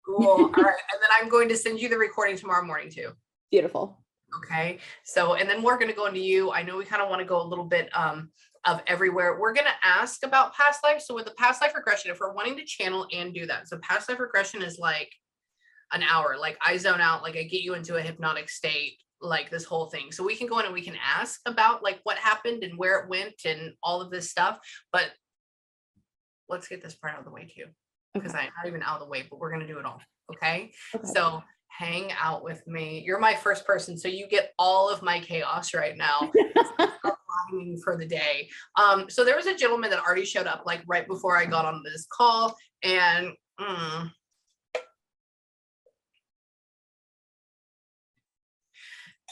Cool. All right. And then I'm going to send you the recording tomorrow morning too. Beautiful. Okay. So, and then we're going to go into you. I know we kind of want to go a little bit of everywhere. We're going to ask about past life. So with the past life regression, if we're wanting to channel and do that, so past life regression is like an hour, like I zone out, like I get you into a hypnotic state, like this whole thing. So we can go in and we can ask about like what happened and where it went and all of this stuff. But let's get this part out of the way too, because I'm not even out of the way, but we're going to do it all. Okay. So hang out with me. You're my first person. So you get all of my chaos right now for the day. So there was a gentleman that already showed up like right before I got on this call, and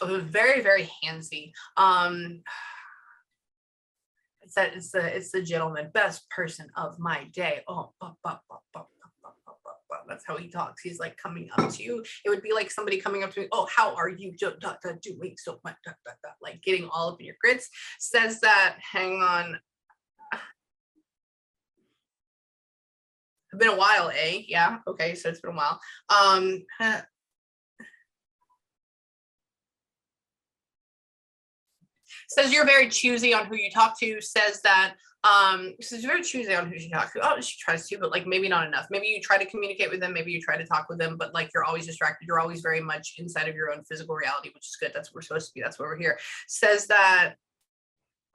it was very, very handsy. It's the gentleman, best person of my day. Oh, that's how he talks. He's like coming up to you. It would be like somebody coming up to me. Oh, how are you doing so much? Like getting all up in your grits. Says that. Hang on. It's been a while, eh? Yeah. Okay. So it's been a while. Says you're very choosy on who you talk to. Says that says you're very choosy on who she talks to. Oh, she tries to, but like maybe not enough. Maybe you try to communicate with them, maybe you try to talk with them, but like you're always distracted. You're always very much inside of your own physical reality, which is good. That's what we're supposed to be. That's why we're here. Says that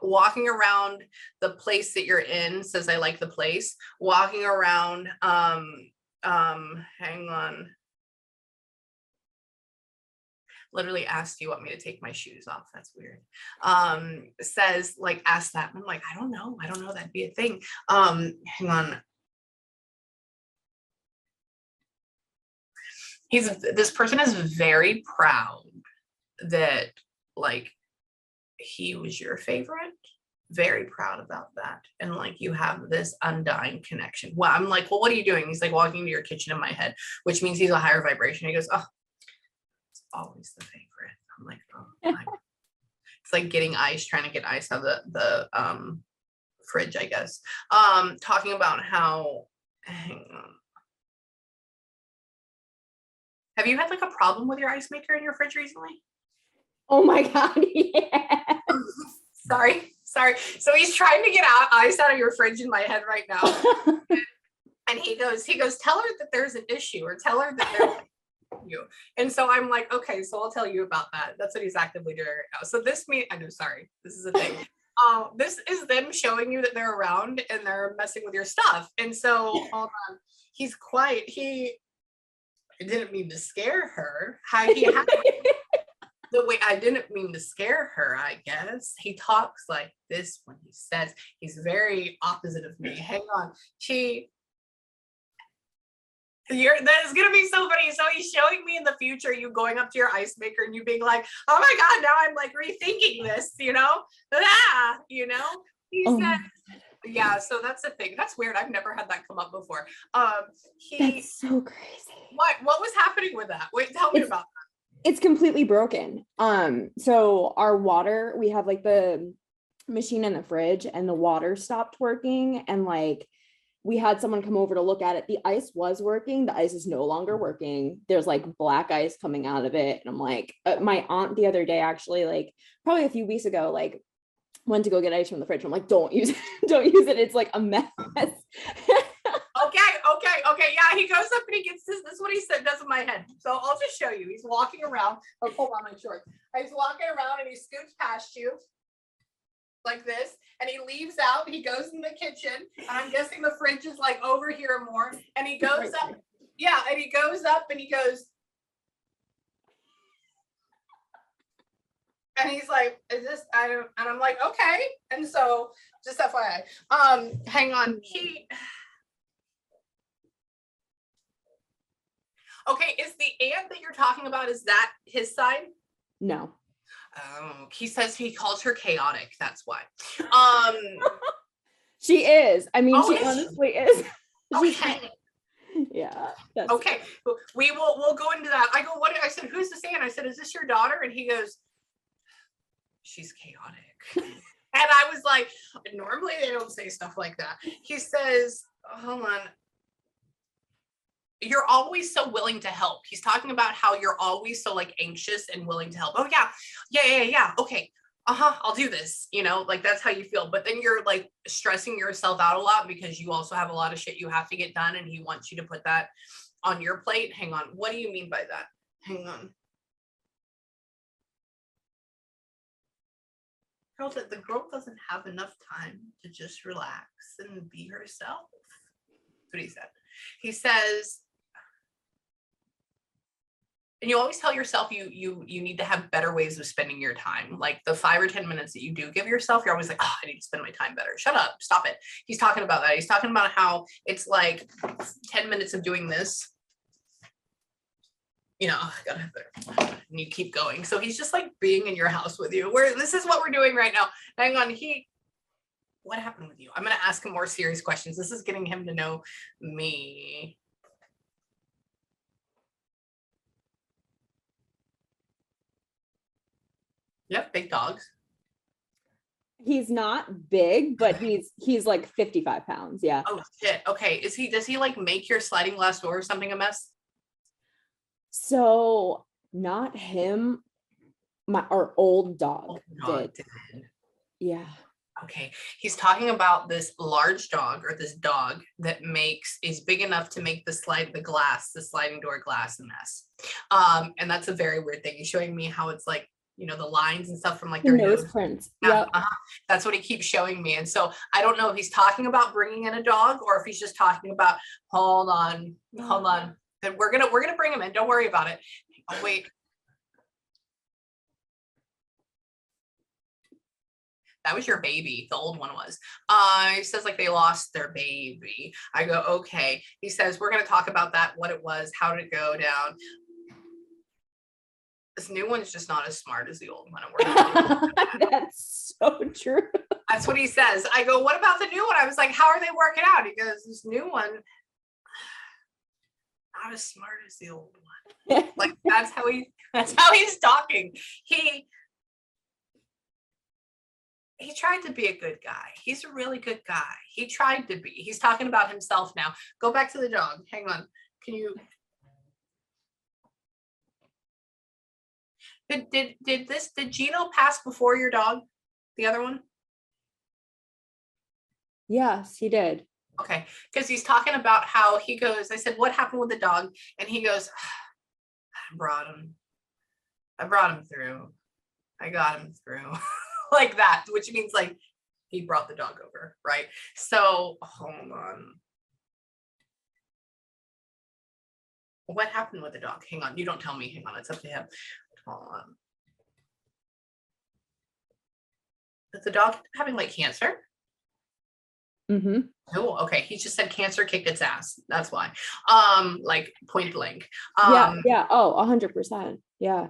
walking around the place that you're in, says I like the place. Walking around, hang on. Literally asked, do you want me to take my shoes off? That's weird. Says like, ask that. And I'm like, I don't know. That'd be a thing. Hang on. This person is very proud that like he was your favorite. Very proud about that. And like you have this undying connection. Well, I'm like, well, what are you doing? He's like walking to your kitchen in my head, which means he's a higher vibration. He goes, oh, always the favorite. I'm like, oh, it's like getting ice, trying to get ice out of the fridge, I guess. Talking about how, hang on. Have you had like a problem with your ice maker in your fridge recently? Oh my God, yeah. Sorry. So he's trying to get ice out of your fridge in my head right now. And he goes, tell her that there's an issue, or tell her that there's you. And so I'm like, okay, so I'll tell you about that. That's what he's actively doing right now. So this means, I know, sorry, this is a thing. This is them showing you that they're around and they're messing with your stuff. And so hold on, he's quiet. I didn't mean to scare her. The way I didn't mean to scare her, I guess. He talks like this when he says, he's very opposite of me. Hang on. That is gonna be so funny. So he's showing me in the future you going up to your ice maker and you being like, oh my God, now I'm like rethinking this, He said, yeah, so that's the thing. That's weird. I've never had that come up before. That's so crazy. What was happening with that? Wait, tell me about that. It's completely broken. So our water, we have like the machine in the fridge and the water stopped working, and like we had someone come over to look at it. The ice was working. The ice is no longer working. There's like black ice coming out of it. And I'm like, my aunt the other day, actually, like probably a few weeks ago, like went to go get ice from the fridge. I'm like, don't use it. Don't use it. It's like a mess. Okay. Yeah, he goes up and he gets this. This is what he said, does in my head. So I'll just show you. He's walking around. Oh, hold on my shorts. He's walking around and he scoots past you like this, and he leaves out. He goes in the kitchen, and I'm guessing the fridge is like over here more. And he goes up. Yeah, and he goes up and he goes. And he's like, is this, and I'm like, okay. And so just FYI, hang on. Okay, is the aunt that you're talking about, is that his side? No. He says he calls her chaotic. That's why. She is. I mean, she honestly is. Okay. Yeah. Okay. We'll go into that. I go, what? I said, who's this aunt? I said, is this your daughter? And he goes, she's chaotic. And I was like, normally they don't say stuff like that. He says, hold on. you're always so willing to help. He's talking about how you're always so like anxious and willing to help. Oh yeah. Okay. I'll do this, you know, like that's how you feel. But then you're like stressing yourself out a lot because you also have a lot of shit you have to get done and he wants you to put that on your plate. Hang on. What do you mean by that? Hang on. Girl, the girl doesn't have enough time to just relax and be herself. That's what he said. He says, and you always tell yourself you need to have better ways of spending your time. Like the 5 or 10 minutes that you do give yourself, you're always like, oh, I need to spend my time better. Shut up, stop it. He's talking about that. He's talking about how it's like 10 minutes of doing this. You know, I gotta have better. And you keep going. So he's just like being in your house with you. Where this is what we're doing right now. Hang on, what happened with you? I'm gonna ask him more serious questions. This is getting him to know me. Yep, big dogs. He's not big, but he's like 55 pounds. Yeah. Oh shit. Okay. Does he like make your sliding glass door or something a mess? So not him, our old dog did. Yeah. Okay. He's talking about this large dog or this dog that is big enough to make the sliding door glass a mess. And that's a very weird thing. He's showing me how it's like, you know, the lines and stuff from like their nose prints. Yeah, that's what he keeps showing me. And so I don't know if he's talking about bringing in a dog or if he's just talking about, hold on. And we're gonna bring him in. Don't worry about it. Oh, wait. That was your baby. The old one was. He says like they lost their baby. I go, okay. He says, we're going to talk about that, what it was, how did it go down. This new one's just not as smart as the old one. That's so true. That's what he says. I go, what about the new one? I was like, how are they working out? He goes, this new one, not as smart as the old one. Like that's how he's talking. He tried to be a good guy. He's a really good guy. He tried to be. He's talking about himself now. Go back to the dog. Hang on. Can you? Did Gino pass before your dog? The other one? Yes, he did. Okay. Because he's talking about how he goes, I said, what happened with the dog? And he goes, I brought him through. I got him through. Like that, which means like he brought the dog over, right? So hold on. What happened with the dog? Hang on, you don't tell me. Hang on, it's up to him. Hold on. Is the dog having like cancer? Mm-hmm. Oh, okay. He just said cancer kicked its ass. That's why. Like point blank. Yeah. Oh, 100%. Yeah.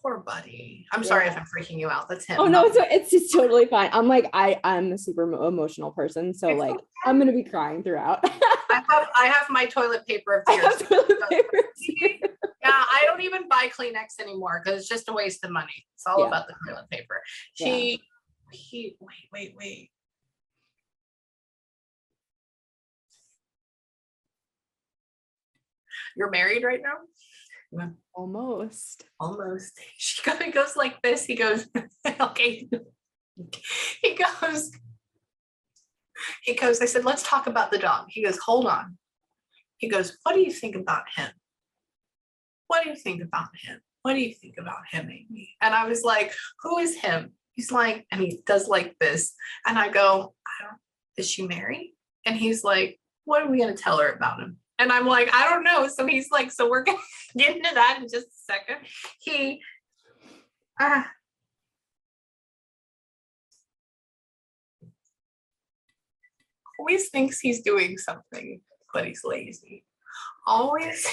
Poor buddy. I'm sorry if I'm freaking you out. That's him. Oh no, it's just totally fine. I'm like, I'm a super emotional person, so it's like okay. I'm gonna be crying throughout. I have my toilet paper of tears. Yeah, I don't even buy Kleenex anymore because it's just a waste of money. It's all about the toilet paper. Wait. You're married right now? Yeah. Almost. She goes like this. He goes, okay. He goes, I said, let's talk about the dog. He goes, hold on. He goes, what do you think about him? What do you think about him? What do you think about him, Amie? And I was like, who is him? He's like, and he does like this. And I go, is she married? And he's like, what are we going to tell her about him? And I'm like, I don't know. So he's like, so we're going to get into that in just a second. He always thinks he's doing something, but he's lazy. Always,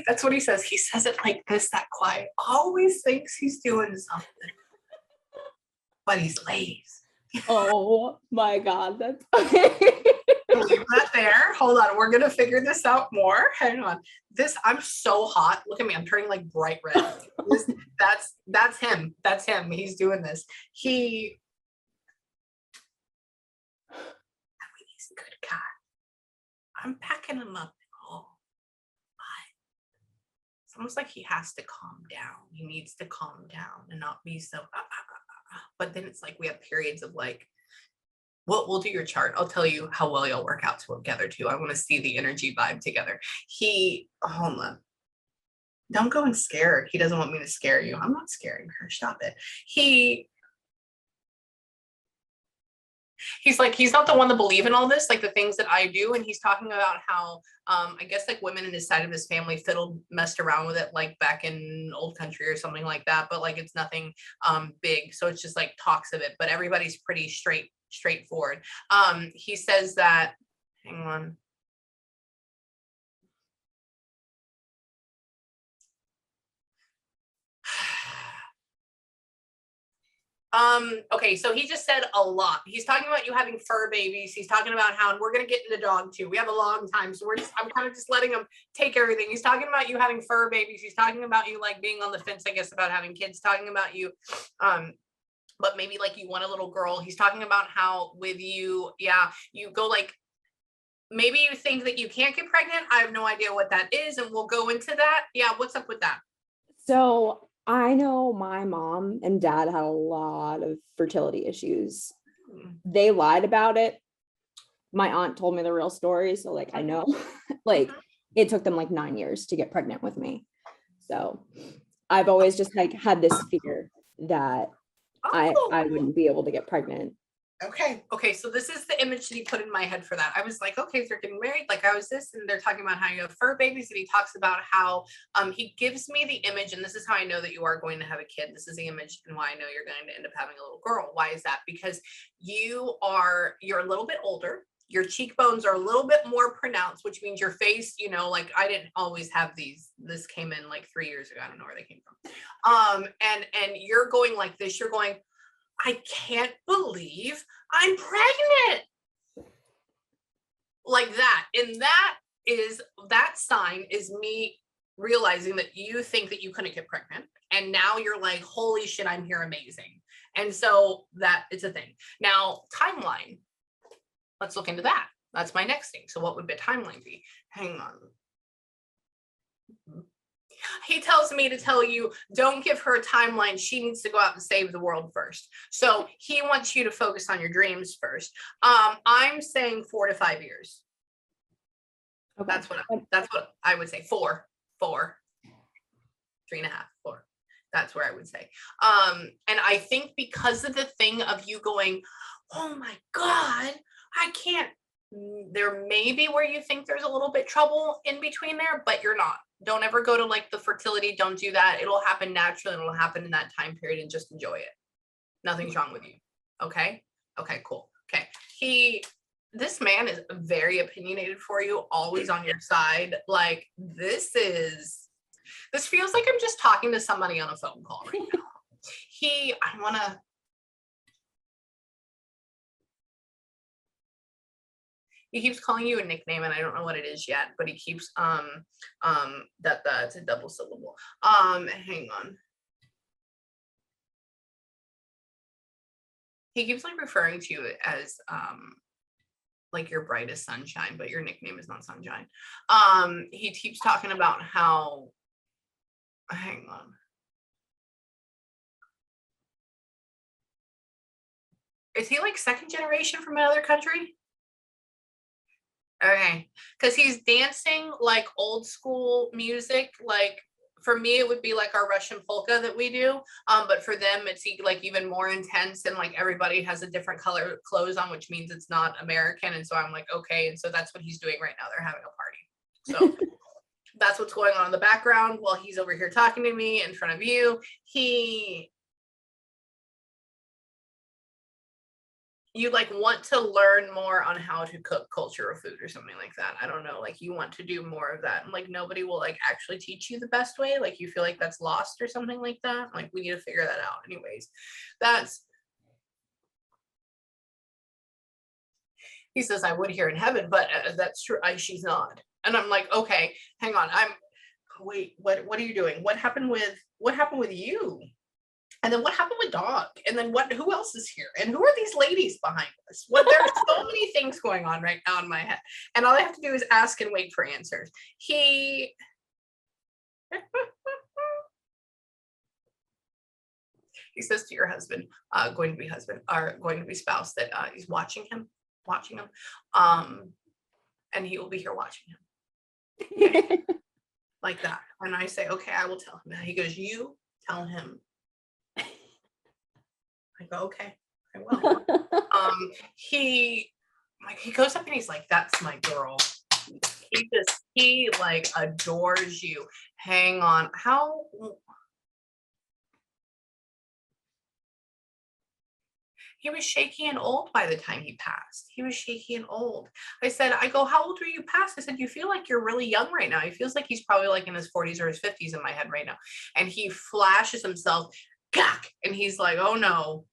that's what he says. He says it like this, that quiet. Always thinks he's doing something, but he's lazy. Oh my God, that's Leave that there. Hold on. We're gonna figure this out more. Hang on. I'm so hot. Look at me. I'm turning like bright red. That's him. That's him. He's doing this. He's a good guy. I'm packing him up and all. It's almost like he has to calm down. He needs to calm down and not be so, but then it's like we have periods of like, we'll do your chart. I'll tell you how well y'all work out together too. I want to see the energy vibe together. Hold on. Don't go and scare her. He doesn't want me to scare you. I'm not scaring her. Stop it. He's like, he's not the one to believe in all this, like the things that I do. And he's talking about how, I guess like women in his side of his family messed around with it, like back in old country or something like that. But like, it's nothing big. So it's just like talks of it, but everybody's pretty straightforward. He says that, hang on. Okay, so he just said a lot. He's talking about you having fur babies. He's talking about how, and we're gonna get into dog too. We have a long time, so I'm kind of just letting him take everything. He's talking about you having fur babies. He's talking about you like being on the fence, I guess, about having kids. Talking about you, but maybe like you want a little girl. He's talking about how with you, yeah, you go like, maybe you think that you can't get pregnant. I have no idea what that is, and we'll go into that. Yeah, what's up with that? So I know my mom and dad had a lot of fertility issues. They lied about it. My aunt told me the real story. So like, I know like it took them like 9 years to get pregnant with me. So I've always just like had this fear that I wouldn't be able to get pregnant. Okay. So this is the image that he put in my head for that. I was like, okay, they're getting married. Like I was this, and they're talking about how you have fur babies, and he talks about how he gives me the image, and this is how I know that you are going to have a kid. This is the image and why I know you're going to end up having a little girl. Why is that? Because you're a little bit older. Your cheekbones are a little bit more pronounced, which means your face, you know, like I didn't always have these. This came in like 3 years ago. I don't know where they came from. And you're going like this. You're going, I can't believe I'm pregnant. Like that. And that sign is me realizing that you think that you couldn't get pregnant. And now you're like, holy shit, I'm here, amazing. And so that it's a thing. Now, timeline. Let's look into that. That's my next thing. So what would the timeline be? Hang on. He tells me to tell you, don't give her a timeline. She needs to go out and save the world first. So he wants you to focus on your dreams first. I'm saying 4 to 5 years. Okay. That's what I would say. 4, 3.5, 4. That's where I would say. And I think because of the thing of you going, oh my God, I can't, there may be where you think there's a little bit trouble in between there, but you're not. Don't ever go to like the fertility. Don't do that. It'll happen naturally. It'll happen in that time period, and just enjoy it. Nothing's wrong with you. Okay. Okay, cool. Okay. This man is very opinionated for you, always on your side. Like this feels like I'm just talking to somebody on a phone call right now. He keeps calling you a nickname, and I don't know what it is yet, but he keeps that's a double syllable. Hang on. He keeps like referring to you as like your brightest sunshine, but your nickname is not Sunshine. He keeps talking about how, hang on. Is he like second generation from another country? Okay, because he's dancing like old school music. Like for me, it would be like our Russian polka that we do. But for them, it's like even more intense, and like everybody has a different color clothes on, which means it's not American. And so I'm like, okay. And so that's what he's doing right now. They're having a party. So that's what's going on in the background while he's over here talking to me in front of you. You like want to learn more on how to cook culture or food or something like that. I don't know, like you want to do more of that, and like nobody will like actually teach you the best way. Like you feel like that's lost or something like that. Like we need to figure that out. Anyways, he says I would here in heaven, but that's true. She's not. And I'm like, okay, hang on. Wait, what are you doing? What happened with you? And then what happened with dog? And then who else is here? And who are these ladies behind us? What, there are so many things going on right now in my head. And all I have to do is ask and wait for answers. He says to your husband, going to be husband, or going to be spouse, that he's watching him. And he will be here watching him. Okay? Like that. And I say, okay, I will tell him. And he goes, you tell him. I go, okay, I will. He goes up and he's like, that's my girl. He like adores you. Hang on. How? He was shaky and old by the time he passed. He was shaky and old. I go, how old were you past? I said, you feel like you're really young right now. He feels like he's probably like in his 40s or his 50s in my head right now. And he flashes himself, gack, and he's like, oh no.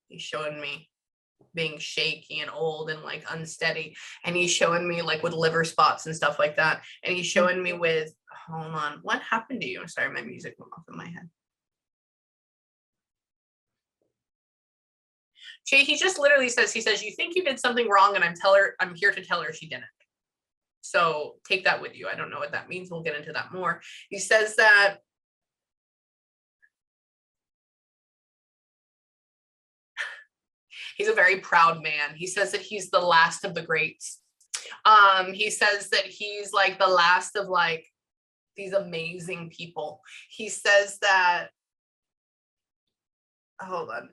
He's showing me being shaky and old and like unsteady. And he's showing me like with liver spots and stuff like that. And he's showing me with, hold on, what happened to you? I'm sorry, my music went off in my head. He just literally says, he says, you think you did something wrong, and I'm here to tell her she didn't. So take that with you. I don't know what that means. We'll get into that more. He says that he's a very proud man. He says that he's the last of the greats. He says that he's like the last of like these amazing people. He says that, hold on.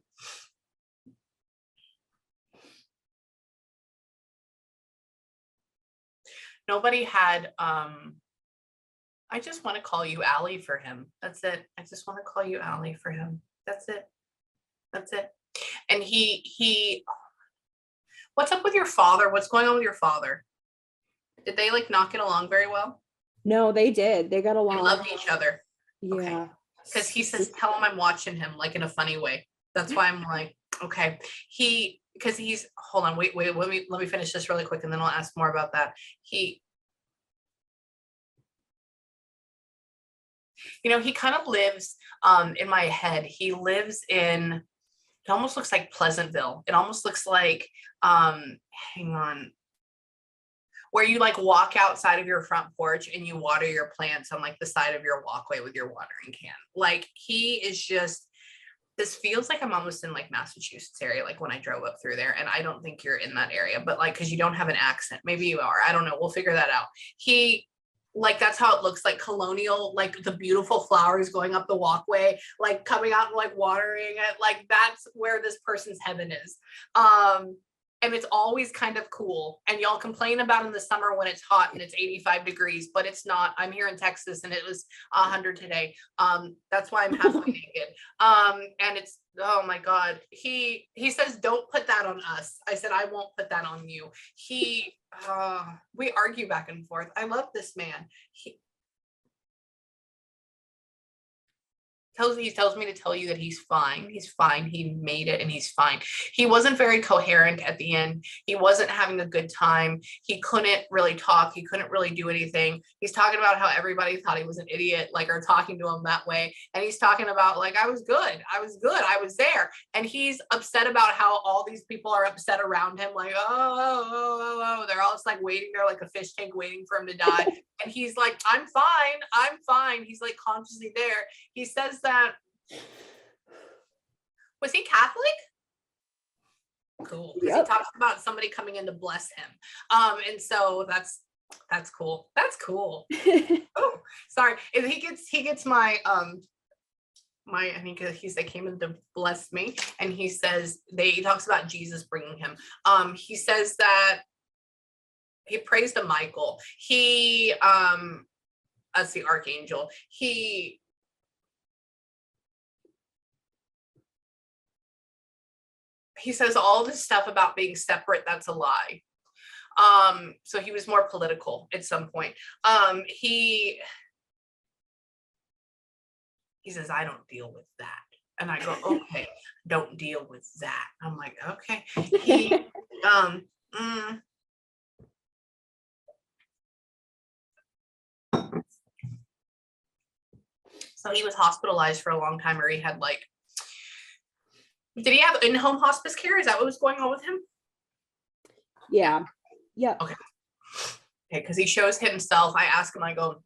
Nobody had, I just want to call you Allie for him. That's it. I just want to call you Allie for him. That's it. That's it. And he, what's up with your father? What's going on with your father? Did they like not get along very well? No, they did. They got along. They loved each other. Yeah. Okay. Because he says, tell him I'm watching him, like in a funny way. That's why I'm like, okay. Because he's, hold on, wait, let me finish this really quick, and then I'll ask more about that. He kind of lives in my head. He lives in, it almost looks like Pleasantville. It almost looks like, hang on, where you like walk outside of your front porch and you water your plants on like the side of your walkway with your watering can. Like he is just, this feels like I'm almost in like Massachusetts area, like when I drove up through there. And I don't think you're in that area, but like, cause you don't have an accent. Maybe you are. I don't know. We'll figure that out. Like, that's how it looks, like colonial, like the beautiful flowers going up the walkway, like coming out and like watering it. Like that's where this person's heaven is. And it's always kind of cool. And y'all complain about in the summer when it's hot and it's 85 degrees, but it's not. I'm here in Texas and it was 100 today. That's why I'm halfway naked. And it's, oh my God. He says, don't put that on us. I said, I won't put that on you. We argue back and forth. I love this man. He tells me to tell you that he's fine. He's fine. He made it and he's fine. He wasn't very coherent at the end. He wasn't having a good time. He couldn't really talk. He couldn't really do anything. He's talking about how everybody thought he was an idiot, like, or talking to him that way. And he's talking about like, I was good. I was there. And he's upset about how all these people are upset around him. Like, oh. They're all just like waiting there like a fish tank waiting for him to die. And he's like, I'm fine. He's like consciously there. He says that, was he Catholic? Cool. Because He talks about somebody coming in to bless him. And so that's cool. That's cool. Oh, sorry. And he gets my I think they came in to bless me. And he says, he talks about Jesus bringing him. He says that he prays to Michael. As the archangel. He says all this stuff about being separate, that's a lie. So he was more political at some point. He says, I don't deal with that. And I go, okay, don't deal with that. I'm like, okay. So he was hospitalized for a long time, or he had like, did he have in-home hospice care? Is that what was going on with him? Yeah. Yep. Okay. Okay, because he shows himself. I ask him, I go,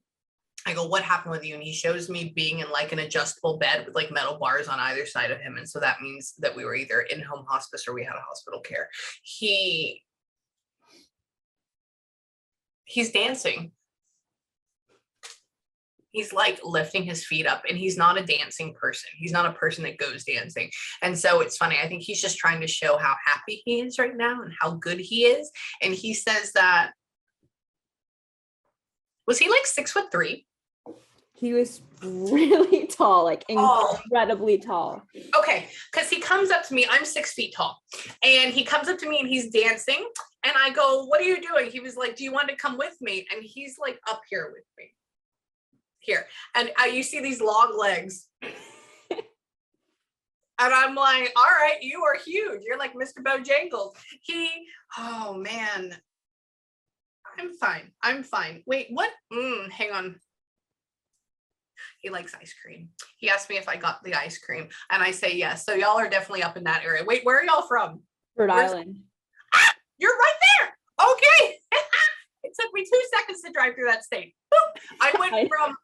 what happened with you? And he shows me being in like an adjustable bed with like metal bars on either side of him. And so that means that we were either in-home hospice or we had a hospital care. He's dancing. He's like lifting his feet up, and he's not a dancing person. He's not a person that goes dancing. And so it's funny. I think he's just trying to show how happy he is right now and how good he is. And he says that, was he like 6'3"? He was really tall, like incredibly tall. Okay, because he comes up to me, I'm 6 feet tall, and he comes up to me and he's dancing, and I go, what are you doing? He was like, do you want to come with me? And he's like up here with me, here, and you see these long legs. And I'm like, all right, you are huge. You're like Mr. Bojangles. Oh man, I'm fine. Wait, what? Hang on. He likes ice cream. He asked me if I got the ice cream, and I say yes. So y'all are definitely up in that area. Wait, where are y'all from? Rhode Island. You're right there. Okay. It took me 2 seconds to drive through that state. Boop. I went from,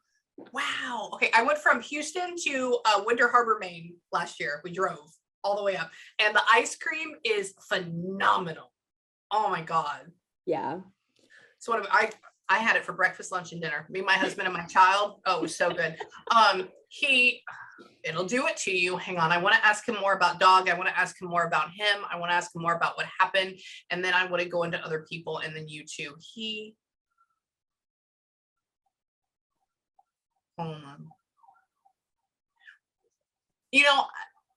wow. Okay. I went from Houston to Winter Harbor, Maine last year. We drove all the way up, and the ice cream is phenomenal. Oh my God. Yeah. So what I had it for breakfast, lunch, and dinner. Me, my husband, and my child. Oh, it was so good. It'll do it to you. Hang on. I want to ask him more about dog. I want to ask him more about him. I want to ask him more about what happened. And then I want to go into other people, and then you too. Hold on. You know,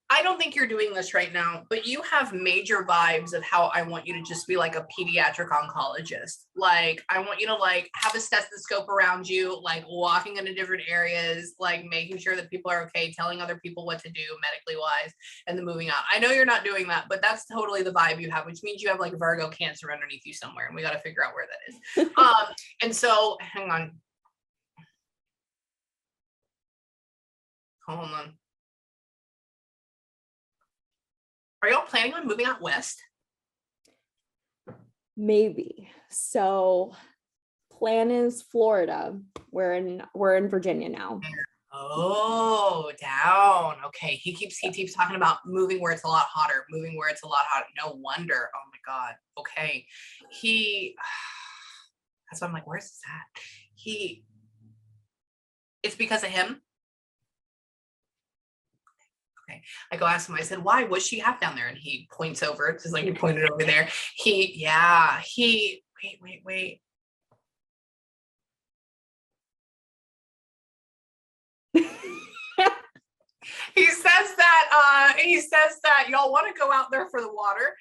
I don't think you're doing this right now, but you have major vibes of how I want you to just be like a pediatric oncologist. Like, I want you to like have a stethoscope around you, like walking into different areas, like making sure that people are okay, telling other people what to do medically wise, and then moving on. I know you're not doing that, but that's totally the vibe you have, which means you have like Virgo Cancer underneath you somewhere, and we got to figure out where that is. And so, hang on. Hold on. Are y'all planning on moving out west? Maybe. So plan is Florida. We're in Virginia now. Oh, down. Okay. He keeps talking about moving where it's a lot hotter, moving where it's a lot hotter. No wonder. Oh my God. Okay. That's why I'm like, where's this at? It's because of him. Okay. I go ask him, I said, why? What's she have down there? And he points over, because like he pointed over there. Wait. He says that y'all want to go out there for the water.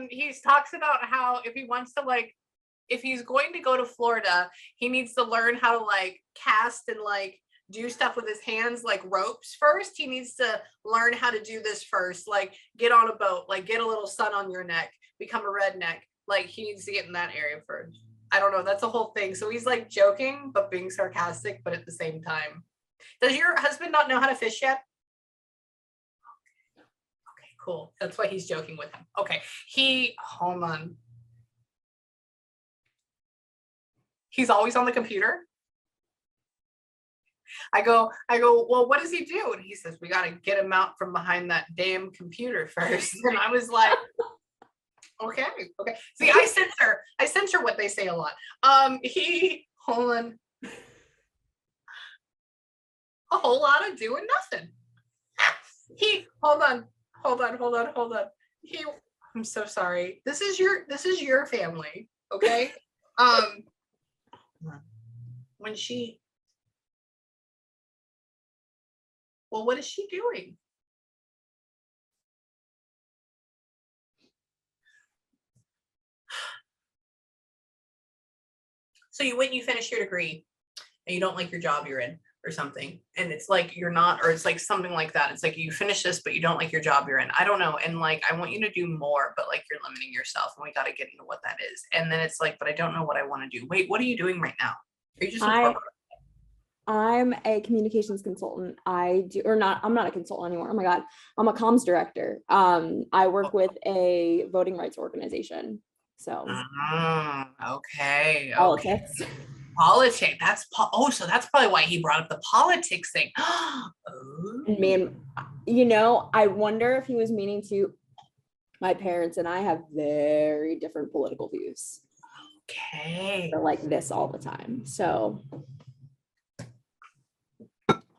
He talks about how if he's going to go to Florida, he needs to learn how to like cast and like do stuff with his hands, like ropes first. He needs to learn how to do this first, like get on a boat, like get a little sun on your neck, become a redneck. Like he needs to get in that area first. I don't know. That's a whole thing. So he's like joking, but being sarcastic, but at the same time. Does your husband not know how to fish yet? Okay, cool. That's why he's joking with him. Okay. Hold on. He's always on the computer. I go, well, what does he do? And he says, we got to get him out from behind that damn computer first. And I was like, okay. See, I censor what they say a lot. Hold on. A whole lot of doing nothing. Hold on. I'm so sorry. This is your family. Okay. What is she doing? So when you finish your degree and you don't like your job you're in or something, and it's like you're not, or it's like something like that. It's like you finish this, but you don't like your job you're in. I don't know. And like, I want you to do more, but like you're limiting yourself, and we got to get into what that is. And then it's like, but I don't know what I want to do. Wait, what are you doing right now? Are you just in corporate? I'm a communications consultant. I'm not a consultant anymore. Oh my God. I'm a comms director. I work with a voting rights organization. So Okay. Okay. politics. Politics. So that's probably why he brought up the politics thing. And man, you know, I wonder if he was meaning to. My parents and I have very different political views. Okay. They're like this all the time. So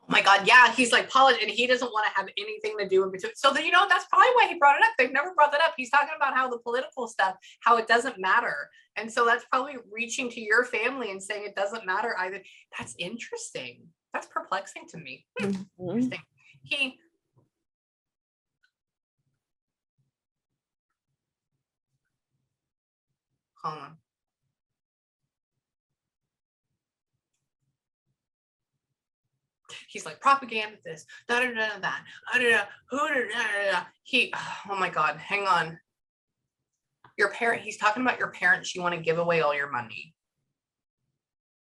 Oh my God, yeah, he's like politics, and he doesn't want to have anything to do in between. So that, you know, that's probably why he brought it up. They've never brought that up. He's talking about how the political stuff, how it doesn't matter. And so that's probably reaching to your family and saying it doesn't matter either. That's interesting. That's perplexing to me. Interesting. Hold on. He's like propaganda this, da da da that, oh my God, hang on. Your parent, he's talking about your parents. You want to give away all your money.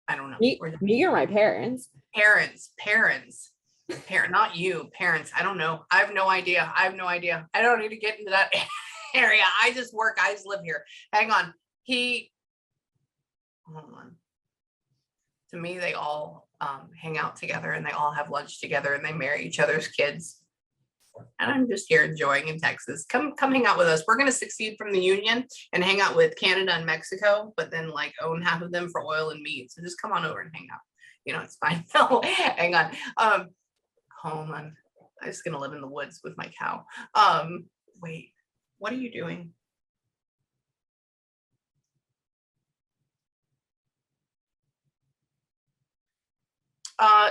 I don't know. Me or my parents? Parents, not you, parents. I don't know. I have no idea. I don't need to get into that area. I just work. I just live here. Hang on. Hold on. To me, they all hang out together and they all have lunch together and they marry each other's kids. And I'm just here enjoying in Texas. Come hang out with us. We're going to secede from the union and hang out with Canada and Mexico, but then like own half of them for oil and meat. So just come on over and hang out. You know, it's fine. No, hang on. Hold on. I'm just going to live in the woods with my cow. Wait, what are you doing?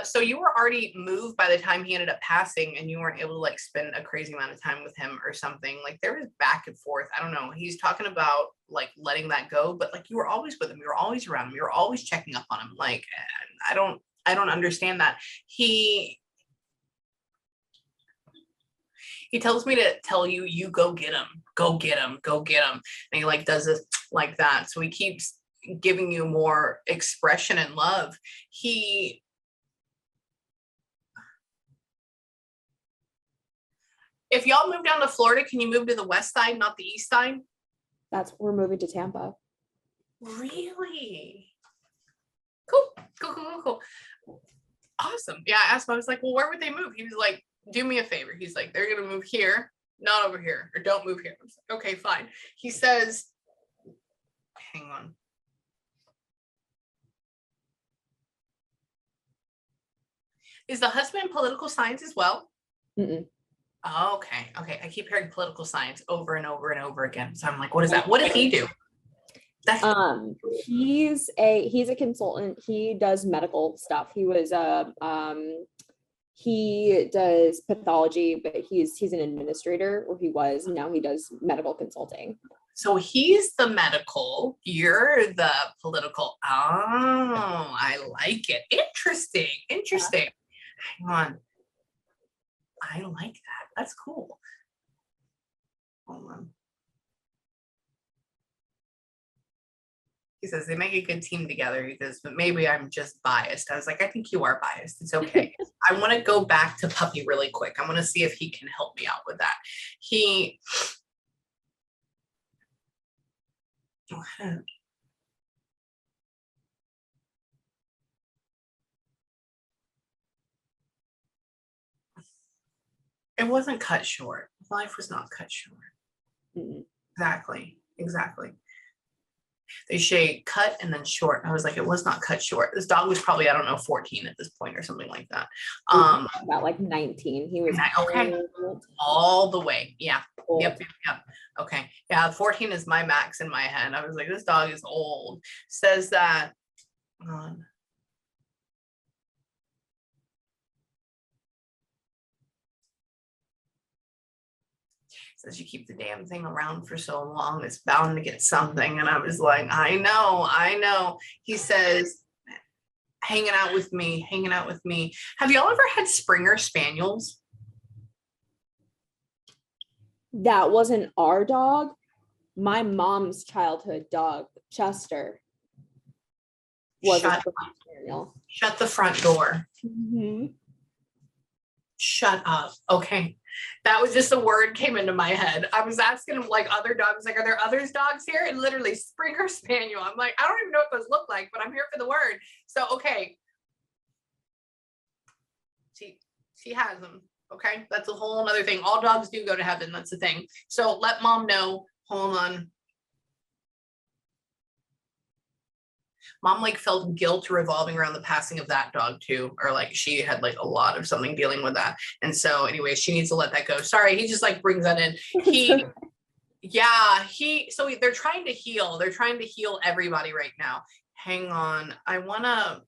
So you were already moved by the time he ended up passing, and you weren't able to like spend a crazy amount of time with him or something. Like there was back and forth. I don't know. He's talking about like letting that go, but like you were always with him. You were always around him. You were always checking up on him. Like I don't understand that. He tells me to tell you, you go get him, go get him, go get him. And he like does this like that. So he keeps giving you more expression and love. If y'all move down to Florida, can you move to the west side, not the east side? We're moving to Tampa. Really? Cool. Awesome. Yeah, I asked him, I was like, well, where would they move? He was like, do me a favor. He's like, they're gonna move here, not over here, or don't move here. I was like, okay, fine. He says, hang on. Is the husband political science as well? Mm-mm. Oh, okay. I keep hearing political science over and over and over again. So I'm like, what is that? What does he do? He's a consultant. He does medical stuff. He does pathology, but he's an administrator, or he was. Now he does medical consulting. So he's the medical, you're the political. Oh, I like it. Interesting. Yeah. Hang on. I like that. That's cool. Hold on. He says they make a good team together. He goes, but maybe I'm just biased. I was like, I think you are biased. It's okay. I want to go back to Puppy really quick. I want to see if he can help me out with that. It wasn't cut short. Life was not cut short. Mm-hmm. Exactly. They say cut and then short. I was like, it was not cut short. This dog was probably, I don't know, 14 at this point or something like that. About like 19. He was okay. All the way. Yeah. Old. Yep. Okay. Yeah. 14 is my max in my head. I was like, this dog is old. Says that. Says you keep the damn thing around for so long, it's bound to get something. And I was like, I know. He says, hanging out with me. Have y'all ever had Springer Spaniels? That wasn't our dog. My mom's childhood dog, Chester. was a Shut spring up. spaniel. Shut the front door. Mm-hmm. Shut up. Okay. That was just a word came into my head. I was asking him like other dogs, like, are there other dogs here? And literally Springer Spaniel. I'm like, I don't even know what those look like, but I'm here for the word. So, okay. She has them. Okay. That's a whole other thing. All dogs do go to heaven. That's the thing. So let mom know. Hold on. Mom like felt guilt revolving around the passing of that dog too, or like she had like a lot of something dealing with that. And so anyway, she needs to let that go. Sorry, he just like brings that in. So they're trying to heal. They're trying to heal everybody right now. Hang on. I want to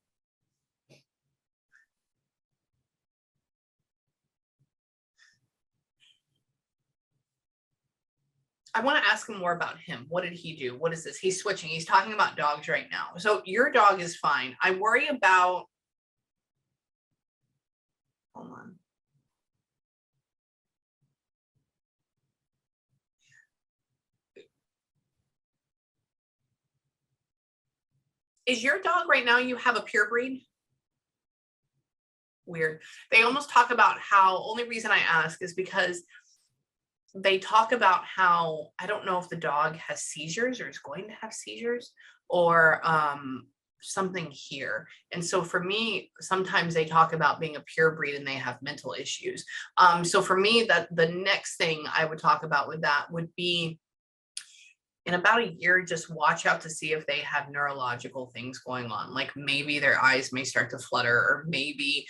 ask him more about him. What did he do? What is this? He's switching. He's talking about dogs right now. So your dog is fine. I worry about, hold on. Is your dog right now, you have a pure breed? Weird. They almost talk about how, only reason I ask is because they talk about how, I don't know if the dog has seizures or is going to have seizures or something here. And so for me, sometimes they talk about being a pure breed and they have mental issues. So for me, that the next thing I would talk about with that would be, in about a year, just watch out to see if they have neurological things going on. Like maybe their eyes may start to flutter, or maybe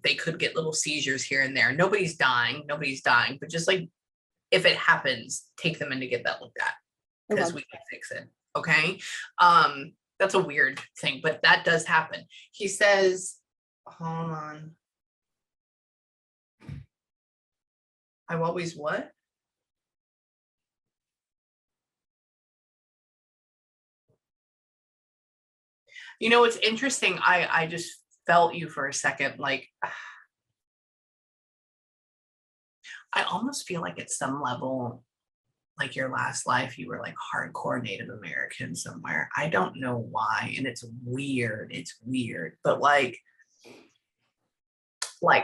they could get little seizures here and there. Nobody's dying, but just like if it happens, take them in to get that looked at because we can fix it. Okay. That's a weird thing, but that does happen. He says, hold on. I've always what? You know, it's interesting. I just felt you for a second. Like, I almost feel like at some level, like your last life, you were like hardcore Native American somewhere. I don't know why. And it's weird. It's weird. But like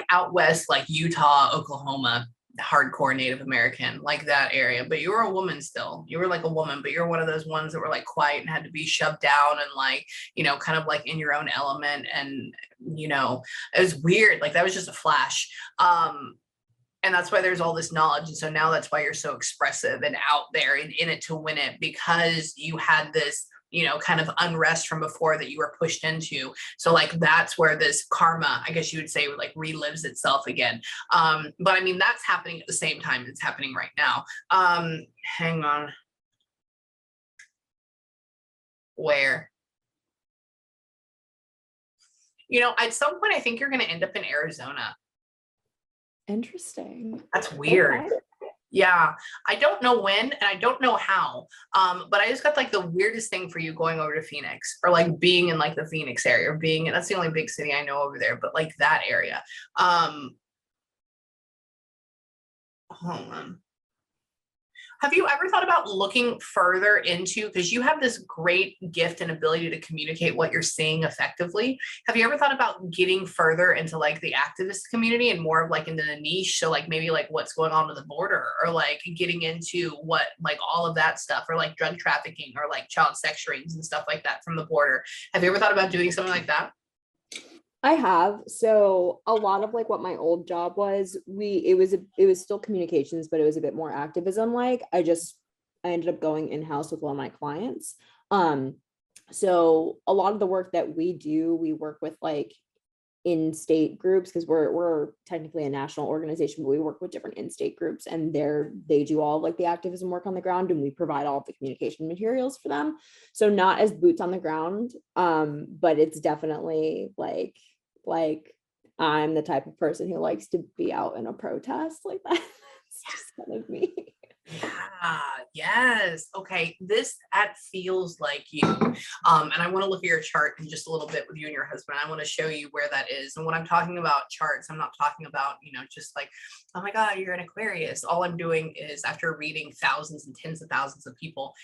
out west, like Utah, Oklahoma, hardcore Native American, like that area. But you were a woman still. You were like a woman, but you're one of those ones that were like quiet and had to be shoved down and like, you know, kind of like in your own element. And, you know, it was weird. Like that was just a flash. And that's why there's all this knowledge. And so now that's why you're so expressive and out there and in it to win it, because you had this, you know, kind of unrest from before that you were pushed into. So like, that's where this karma, I guess you would say, like relives itself again. But I mean, that's happening at the same time it's happening right now. Hang on. Where? You know, at some point, I think you're going to end up in Arizona. Interesting. That's weird. Okay. Yeah, I don't know when and I don't know how, but I just got like the weirdest thing for you going over to Phoenix, or like being in like the Phoenix area, or being, and that's the only big city I know over there, but like that area. Hold on. Have you ever thought about looking further into, because you have this great gift and ability to communicate what you're seeing effectively. Have you ever thought about getting further into like the activist community and more of like into the niche? So like maybe like what's going on with the border, or like getting into what, like all of that stuff, or like drug trafficking, or like child sex rings and stuff like that from the border. Have you ever thought about doing something like that? I have. So a lot of like what my old job was, it was still communications, but it was a bit more activism. Like I ended up going in-house with one of my clients. So a lot of the work that we do, we work with like in-state groups, because we're technically a national organization, but we work with different in-state groups, and they do all of like the activism work on the ground, and we provide all of the communication materials for them. So not as boots on the ground, but it's definitely like I'm the type of person who likes to be out in a protest like that. It's just kind of me. Yeah, yes. Okay, that feels like you. And I want to look at your chart in just a little bit with you and your husband. I want to show you where that is. And when I'm talking about charts, I'm not talking about, you know, just like, oh my God, you're an Aquarius. All I'm doing is, after reading thousands and tens of thousands of people,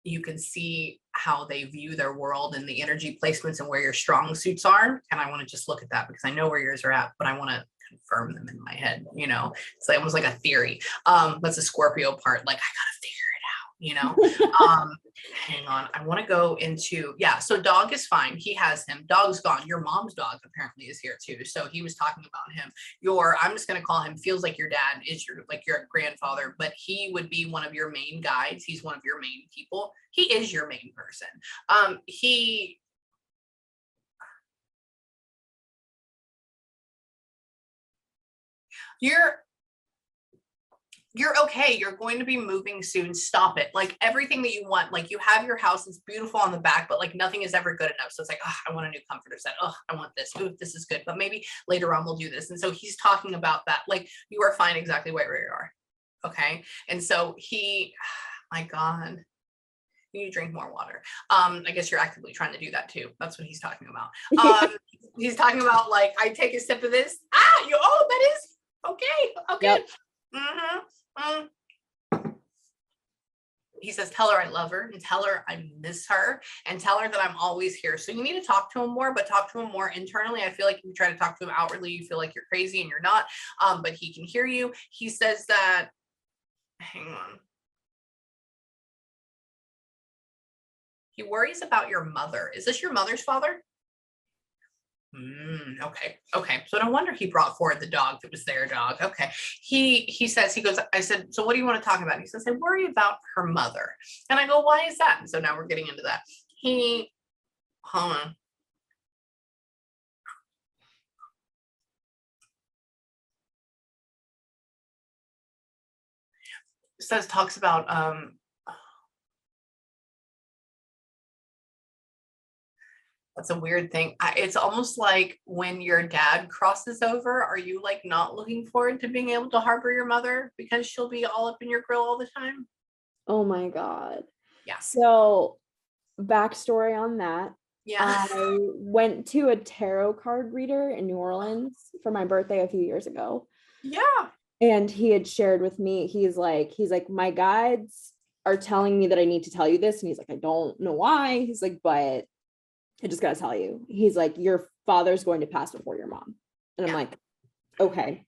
you can see how they view their world and the energy placements and where your strong suits are. And I want to just look at that because I know where yours are at, but I want to confirm them in my head. It's like almost like a theory. That's a Scorpio part. Like, I gotta figure it out. Hang on. I want to go into, so dog is fine. He has him. Dog's gone. Your mom's dog apparently is here too. So he was talking about him. I'm just going to call him, feels like your dad is your grandfather, but he would be one of your main guides. He's one of your main people. He is your main person. You're okay. You're going to be moving soon. Stop it. Like, everything that you want, like, you have your house, it's beautiful on the back, but like nothing is ever good enough. So it's like, oh, I want a new comforter set. Oh, I want this. Ooh, this is good, but maybe later on we'll do this. And so he's talking about that. Like, you are fine exactly where you are. Okay. And so my God, you need to drink more water. I guess you're actively trying to do that too. That's what he's talking about. He's talking about, like, I take a sip of this. That is okay. Okay. Yep. He says, tell her I love her and tell her I miss her and tell her that I'm always here. So you need to talk to him more, but talk to him more internally. I feel like if you try to talk to him outwardly, you feel like you're crazy and you're not, but he can hear you. He says that, hang on. He worries about your mother. Is this your mother's father? Okay. So no wonder he brought forward the dog that was their dog. Okay. He says, I said, so what do you want to talk about? He says, I worry about her mother. And I go, why is that? And so now we're getting into that. Hold on. Talks about, that's a weird thing. It's almost like when your dad crosses over, are you like not looking forward to being able to harbor your mother because she'll be all up in your grill all the time? Oh my God. Yeah. So backstory on that. Yeah. I went to a tarot card reader in New Orleans for my birthday a few years ago. Yeah. And he had shared with me, he's like, my guides are telling me that I need to tell you this. And he's like, I don't know why. He's like, but I just gotta tell you. He's like, your father's going to pass before your mom. And I'm like, okay.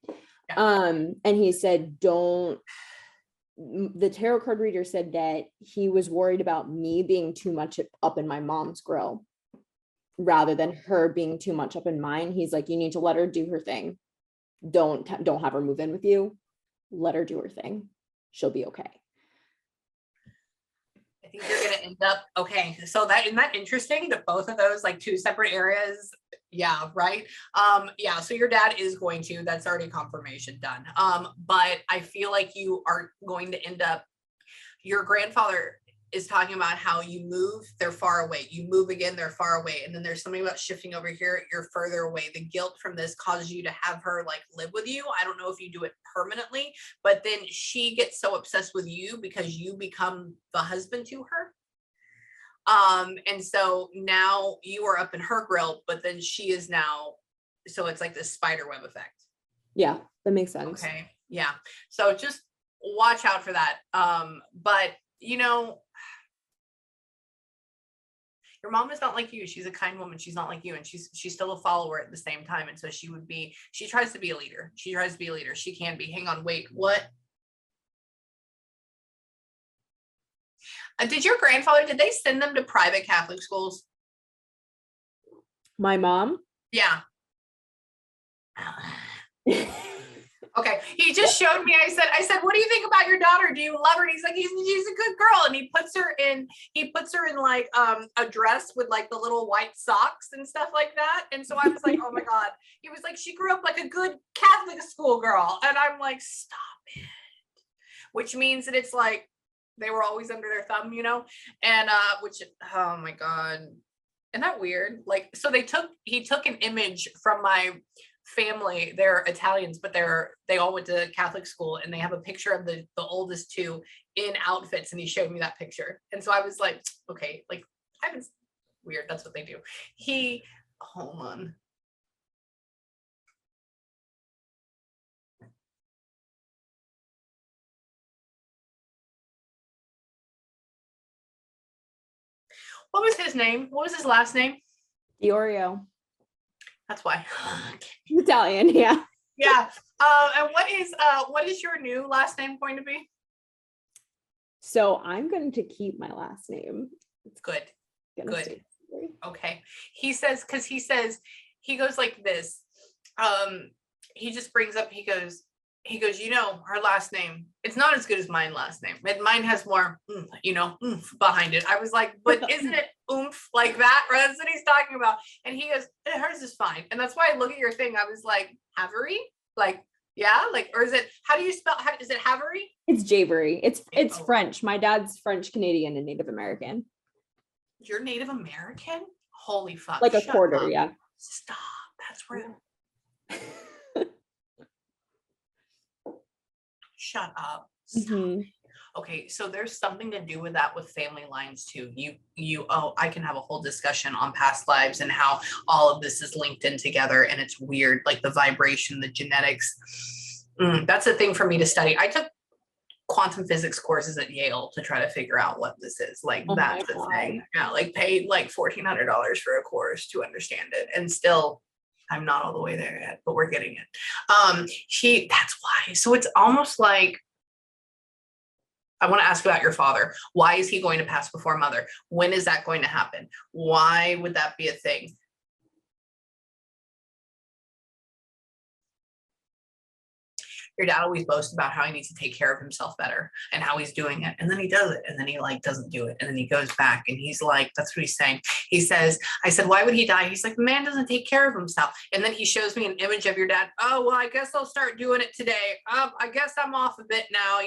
Yeah. And he said, the tarot card reader said that he was worried about me being too much up in my mom's grill rather than her being too much up in mine. He's like, you need to let her do her thing. Don't have her move in with you. Let her do her thing. She'll be okay. I think you're going to end up okay. So isn't that interesting that both of those, like, two separate areas? Yeah. Right. Yeah. So your dad is going to, that's already confirmation done. But I feel like you are going to end up, your grandfather is talking about how you move, they're far away. You move again, they're far away. And then there's something about shifting over here, you're further away. The guilt from this causes you to have her like live with you. I don't know if you do it permanently, but then she gets so obsessed with you because you become the husband to her. And so now you are up in her grill, but then she is now, so it's like this spider web effect. Yeah, that makes sense. Okay. Yeah. So just watch out for that. But your mom is not like you. She's a kind woman. She's not like you. And she's still a follower at the same time. And so she tries to be a leader. She can be. Hang on, wait, what? Did your grandfather, did they send them to private Catholic schools? My mom? Yeah. Okay. He just showed me, I said, what do you think about your daughter? Do you love her? And he's like, she's a good girl. And he puts her in like a dress with like the little white socks and stuff like that. And so I was like, oh my God. He was like, she grew up like a good Catholic school girl. And I'm like, stop it. Which means that it's like, they were always under their thumb, and which, oh my God. Isn't that weird? Like, so he took an image from my family. They're Italians, but they all went to Catholic school, and they have a picture of the oldest two in outfits, and he showed me that picture. And so I was like, okay, like, weird. That's what they do. Hold on. What was his name? What was his last name? Diorio. That's why. Italian, yeah. Yeah. And what is your new last name going to be? So I'm going to keep my last name. It's Good. Good. Stay. Okay. He says, because he goes like this. He just brings up, he goes, her last name, it's not as good as my last name. Mine has more, oomph behind it. I was like, but isn't it oomph like that? Or that's what he's talking about. And he goes, hers is fine. And that's why I look at your thing. I was like, Havery? Like, yeah, like, or is it, how do you spell, is it Havery? It's Javery. It's French. My dad's French, Canadian, and Native American. You're Native American? Holy fuck. Like a quarter, yeah. Stop. That's where. Shut up. Mm-hmm. Okay, so there's something to do with that with family lines too. I can have a whole discussion on past lives and how all of this is linked in together, and it's weird, like the vibration, the genetics. That's a thing for me to study. I took quantum physics courses at Yale to try to figure out what this is. Like, that's the thing. Yeah, like paid like $1,400 for a course to understand it, and still I'm not all the way there yet, but we're getting it. That's why. So it's almost like, I want to ask about your father. Why is he going to pass before mother? When is that going to happen? Why would that be a thing? Your dad always boasts about how he needs to take care of himself better and how he's doing it. And then he does it. And then he like doesn't do it. And then he goes back and he's like, that's what he's saying. He says, I said, why would he die? He's like, the man doesn't take care of himself. And then he shows me an image of your dad. Oh, well, I guess I'll start doing it today. I guess I'm off a bit now,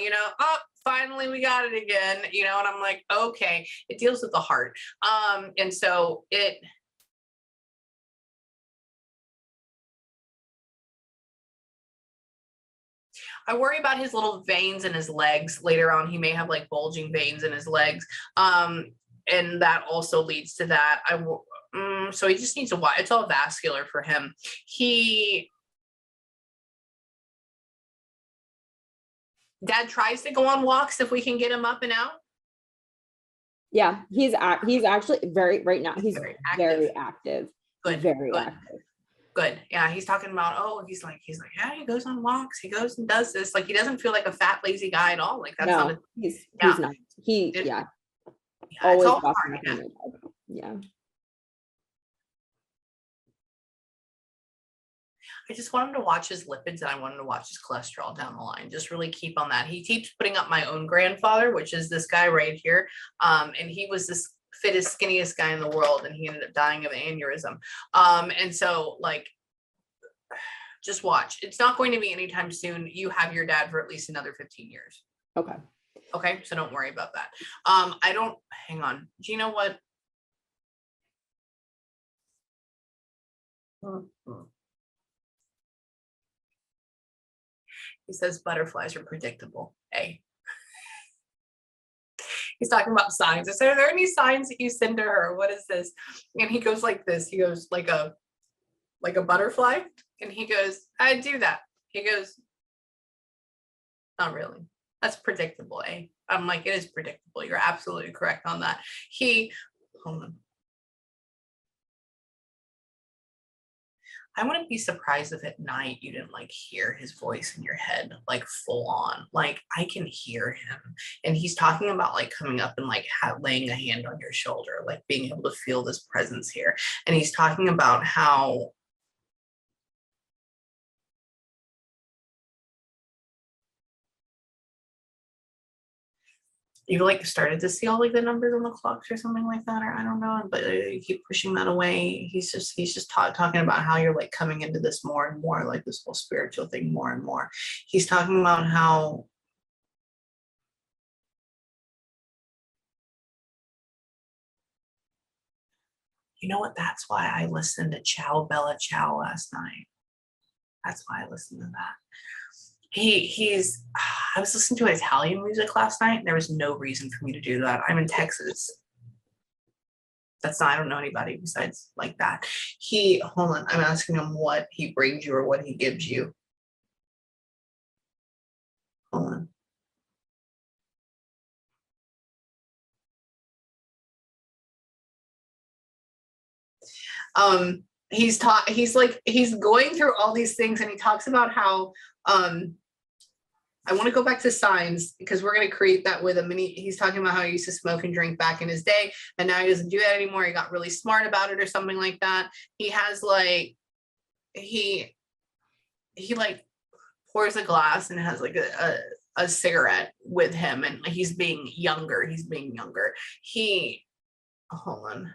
finally we got it again, and I'm like, okay, it deals with the heart. And so I worry about his little veins in his legs. Later on, he may have like bulging veins in his legs. And that also leads to that. So he just needs to watch. It's all vascular for him. Dad tries to go on walks if we can get him up and out. Yeah, he's actually right now. He's very active. Good. Very active. Good. Yeah, he's talking about, he's like, yeah, he goes on walks, he goes and does this. Like, he doesn't feel like a fat, lazy guy at all. Like, that's not he's not. Always all hard. Yeah. I just want him to watch his lipids, and I want him to watch his cholesterol down the line. Just really keep on that. He keeps putting up my own grandfather, which is this guy right here. And he was this fittest, skinniest guy in the world, and he ended up dying of an aneurysm. And so, like, just watch. It's not going to be anytime soon. You have your dad for at least another 15 years. Okay, so don't worry about that. Hang on. Do you know what? He says butterflies are predictable. Hey. He's talking about signs. I said, are there any signs that you send to her? What is this? And he goes like this. He goes like a butterfly. And he goes, I do that. He goes, not really. That's predictable, eh? I'm like, it is predictable. You're absolutely correct on that. Hold on. I wouldn't be surprised if at night you didn't like hear his voice in your head, like full on. Like, I can hear him, and he's talking about like coming up and like laying a hand on your shoulder, like being able to feel this presence here. And he's talking about how you like started to see all like the numbers on the clocks or something like that, or I don't know, but you keep pushing that away. He's just talking about how you're like coming into this more and more, like this whole spiritual thing more and more. He's talking about how you know what, that's why I listened to Ciao Bella Ciao last night. That's why I listened to that. I was listening to Italian music last night, and there was no reason for me to do that. I'm in Texas. I don't know anybody besides like that. Hold on, I'm asking him what he brings you or what he gives you. Hold on. He's going through all these things, and he talks about how I want to go back to signs because we're going to create that with him. And he's talking about how he used to smoke and drink back in his day, and now he doesn't do that anymore. He got really smart about it or something like that. He has like, he like pours a glass and has like a cigarette with him, and he's being younger. Hold on.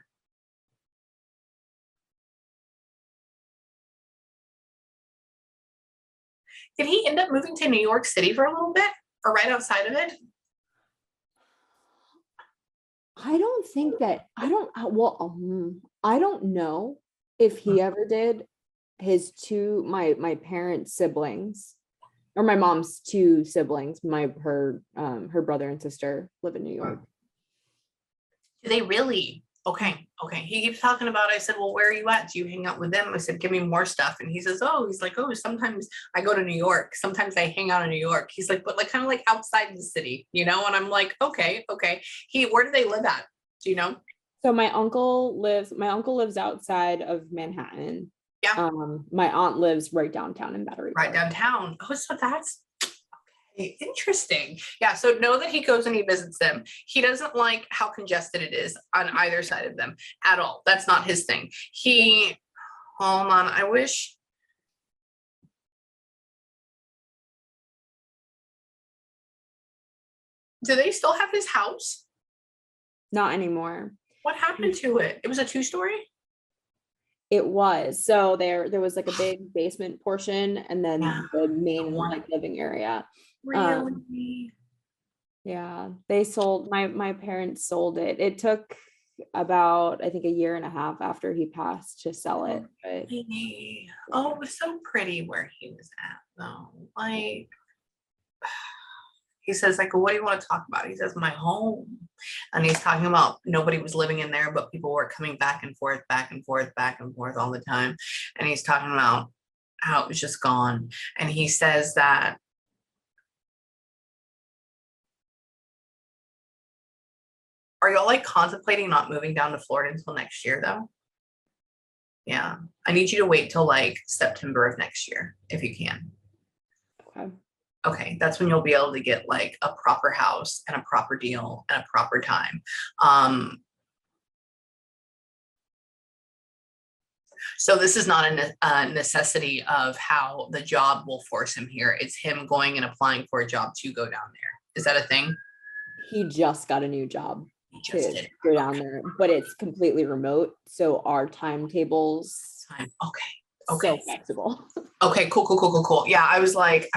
Did he end up moving to New York City for a little bit, or right outside of it? I don't think that, I don't know if he ever did. His my parents' siblings, or my mom's two siblings, her brother and sister live in New York. Do they really? Okay. He keeps talking about, I said, well, where are you at? Do you hang out with them? I said, give me more stuff. And he says, he's like, sometimes I go to New York. Sometimes I hang out in New York. He's like, but like kind of like outside the city, And I'm like, okay. Where do they live at? Do you know? So my uncle lives outside of Manhattan. Yeah. My aunt lives right downtown in Battery Park. Right downtown. Oh, so that's interesting. Yeah. So know that he goes and he visits them. He doesn't like how congested it is on either side of them at all. That's not his thing. Hold on. I wish. Do they still have his house? Not anymore. What happened to it? It was a 2-story? It was. So there was like a big basement portion, and then the main like living area. Really? Yeah, they sold, my parents sold it. It took about, I think, a year and a half after he passed to sell it. But it was so pretty where he was at though. Like, he says, like, what do you want to talk about? He says, my home. And he's talking about nobody was living in there, but people were coming back and forth all the time. And he's talking about how it was just gone. And he says that are y'all like contemplating not moving down to Florida until next year though? Yeah. I need you to wait till like September of next year if you can. Okay, that's when you'll be able to get like a proper house and a proper deal and a proper time. So this is not a necessity of how the job will force him here. It's him going and applying for a job to go down there. Is that a thing? He just got a new job to go down there, but it's completely remote. So our timetables. Okay. So flexible. Okay, cool. Yeah, I was like,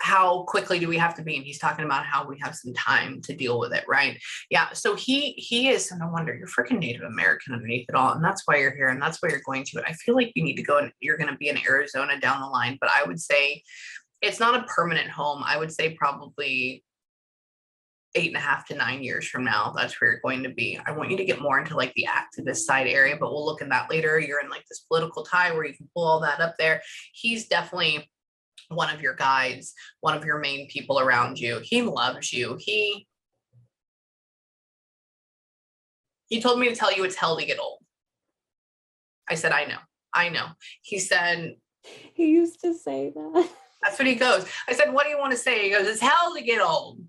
how quickly do we have to be? And he's talking about how we have some time to deal with it, right? Yeah. So he is, no wonder you're freaking Native American underneath it all. And that's why you're here. And that's why you're going to it. I feel like you need to go and you're going to be in Arizona down the line, but I would say it's not a permanent home. I would say probably 8.5 to 9 years from now, that's where you're going to be. I want you to get more into like the activist side area, but we'll look at that later. You're in like this political tie where you can pull all that up there. He's definitely one of your guides, one of your main people around you. He loves you. He told me to tell you it's hell to get old. I said, I know. He said, he used to say that. That's what he goes. I said, what do you want to say? He goes, it's hell to get old.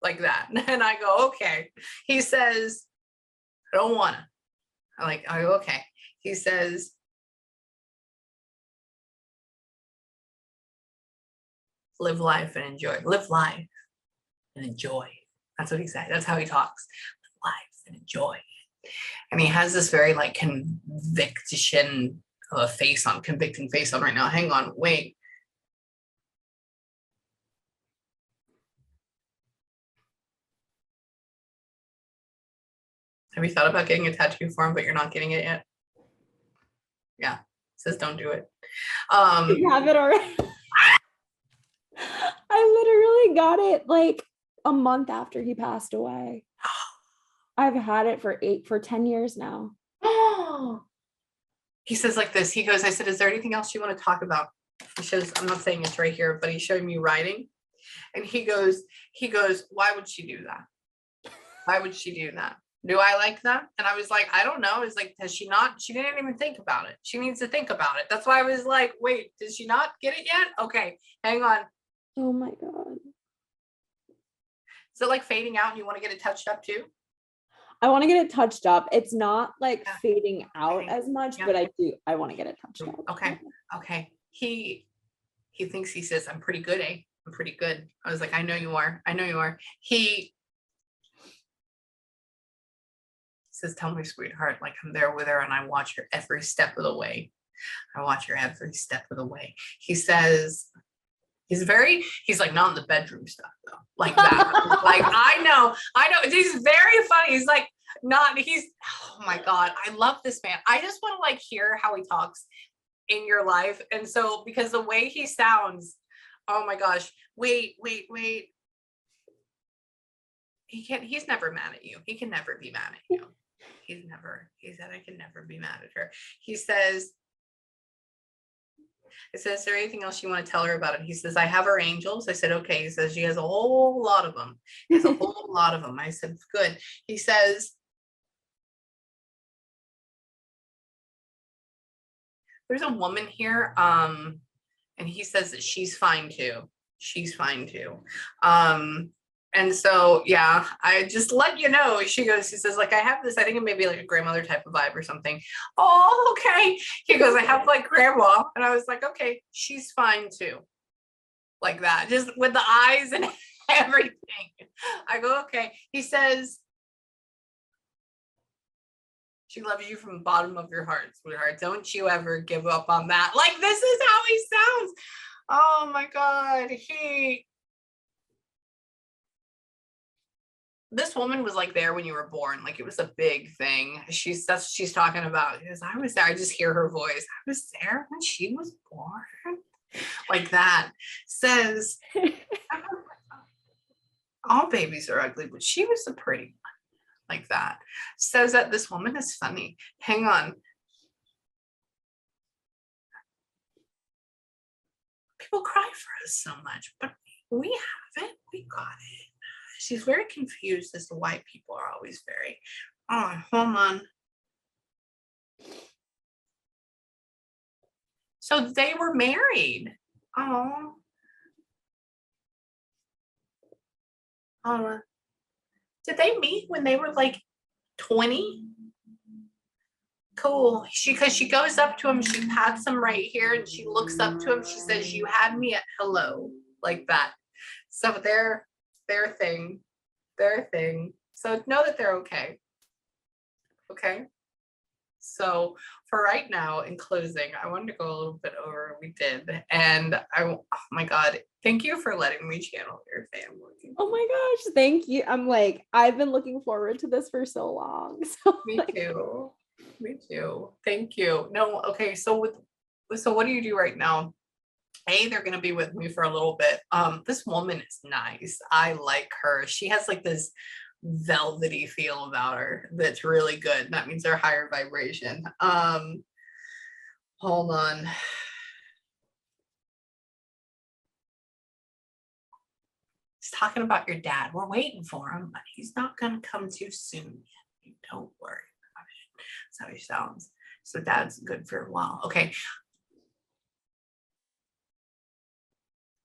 Like that. And I go, okay. He says, I don't want to. I go, okay. He says, live life and enjoy. Live life and enjoy. That's what he said. That's how he talks. Live life and enjoy. And he has this very like conviction convicting face on right now. Hang on, wait. Have you thought about getting a tattoo for him, but you're not getting it yet? Yeah, it says don't do it. You have it already. I literally got it like a month after he passed away. I've had it for 10 years now. He says like this, he goes, I said, is there anything else you want to talk about? He shows, I'm not saying it's right here, but he's showing me writing. And he goes, why would she do that? Why would she do that? Do I like that? And I was like, I don't know. It's like, has she not? She didn't even think about it. She needs to think about it. That's why I was like, wait, did she not get it yet? Okay, hang on. Oh my God. Is it like fading out and you want to get it touched up too? I want to get it touched up. It's not like Yeah. fading out Okay. as much, Yeah. but I want to get it touched up. Okay. Okay. He thinks, he says, I'm pretty good, eh? I'm pretty good. I was like, I know you are. I know you are. He says, tell me, sweetheart, like I'm there with her and I watch her every step of the way. I watch her every step of the way. He says, he's like, not in the bedroom stuff though. Like that. Like, I know. He's very funny. He's like, oh my God. I love this man. I just want to like hear how he talks in your life. And so, because the way he sounds, oh my gosh, wait. He's never mad at you. He can never be mad at you. He said, I can never be mad at her. He says, is there anything else you want to tell her about it? He says, I have her angels. I said, okay. He says, she has a whole lot of them. There's a whole lot of them. I said, good. He says, there's a woman here. And he says that she's fine too. She's fine too. And so, yeah, I just let you know. He says, like, I have this, I think it may be like a grandmother type of vibe or something. Oh, okay. He goes, I have like grandma. And I was like, okay, she's fine too. Like that, just with the eyes and everything. I go, okay. He says, she loves you from the bottom of your heart, sweetheart. Don't you ever give up on that. Like, this is how he sounds. Oh my God. This woman was like there when you were born. Like, it was a big thing. That's what she's talking about. Because I was there. I just hear her voice. I was there when she was born. Like that. Says, all babies are ugly, but she was a pretty one. Like that. Says that this woman is funny. Hang on. People cry for us so much, but we have it. We got it. She's very confused as to why people are always very, oh, hold on. So they were married. Oh. Did they meet when they were like 20? Cool. Because she goes up to him, she pats him right here, and she looks up to him. She says, you had me at hello, like that. So their thing. So know that they're okay. Okay. So for right now, in closing, I wanted to go a little bit over. We did. And oh my God, thank you for letting me channel your family. Oh my gosh, thank you. I'm like, I've been looking forward to this for so long. So Me too. Me too. Thank you. No, okay. So what do you do right now? They're gonna be with me for a little bit. This woman is nice. I like her. She has like this velvety feel about her that's really good. That means they're higher vibration. Hold on. He's talking about your dad. We're waiting for him, but he's not gonna come too soon yet. Don't worry about it. That's how he sounds. So dad's good for a while. Okay.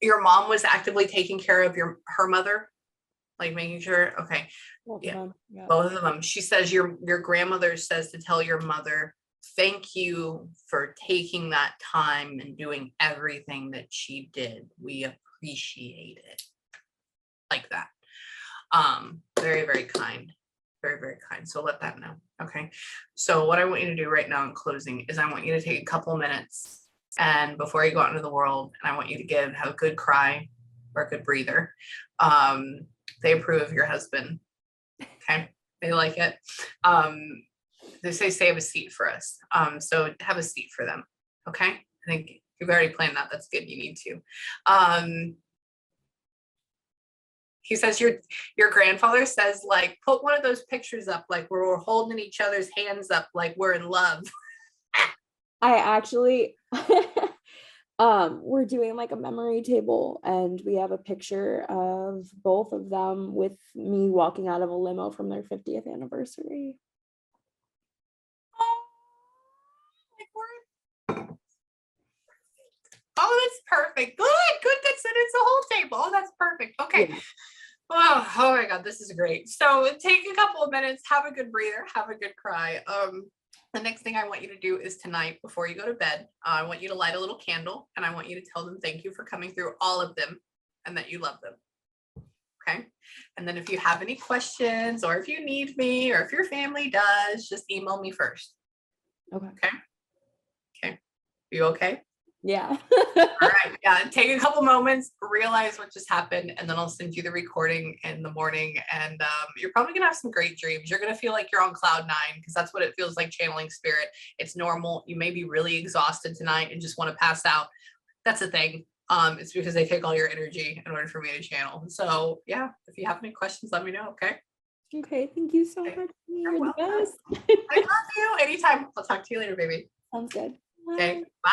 Your mom was actively taking care of her mother, like making sure. Okay. Yeah. Both of them. She says your grandmother says to tell your mother, thank you for taking that time and doing everything that she did. We appreciate it. Like that. Very, very kind. Very, very kind. So let that know. Okay. So what I want you to do right now in closing is I want you to take a couple minutes, and before you go out into the world, and I want you to have a good cry or a good breather. They approve of your husband. Okay. They like it. They say save a seat for us. So have a seat for them. Okay. I think you've already planned that. That's good. You need to. He says your grandfather says, like, put one of those pictures up, like where we're holding each other's hands up, like we're in love. I actually We're doing like a memory table, and we have a picture of both of them with me walking out of a limo from their 50th anniversary. Oh, like oh, that's perfect. Good. That's it. It's a whole table. Oh, that's perfect. Okay. Yeah. Oh my God, this is great. So take a couple of minutes, have a good breather, have a good cry. The next thing I want you to do is tonight, before you go to bed, I want you to light a little candle, and I want you to tell them thank you for coming through, all of them, and that you love them. Okay. And then if you have any questions, or if you need me, or if your family does, just email me first. Okay. Okay. You okay? Yeah. All right. Yeah. Take a couple moments, realize what just happened, and then I'll send you the recording in the morning. And you're probably going to have some great dreams. You're going to feel like you're on cloud 9, because that's what it feels like channeling spirit. It's normal. You may be really exhausted tonight and just want to pass out. That's the thing. It's because they take all your energy in order for me to channel. So yeah, if you have any questions, let me know. Okay. Okay. Thank you so Okay. much. You're You're the welcome. best. I love you. Anytime. I'll talk to you later, baby. Sounds good. Okay. Bye. Bye.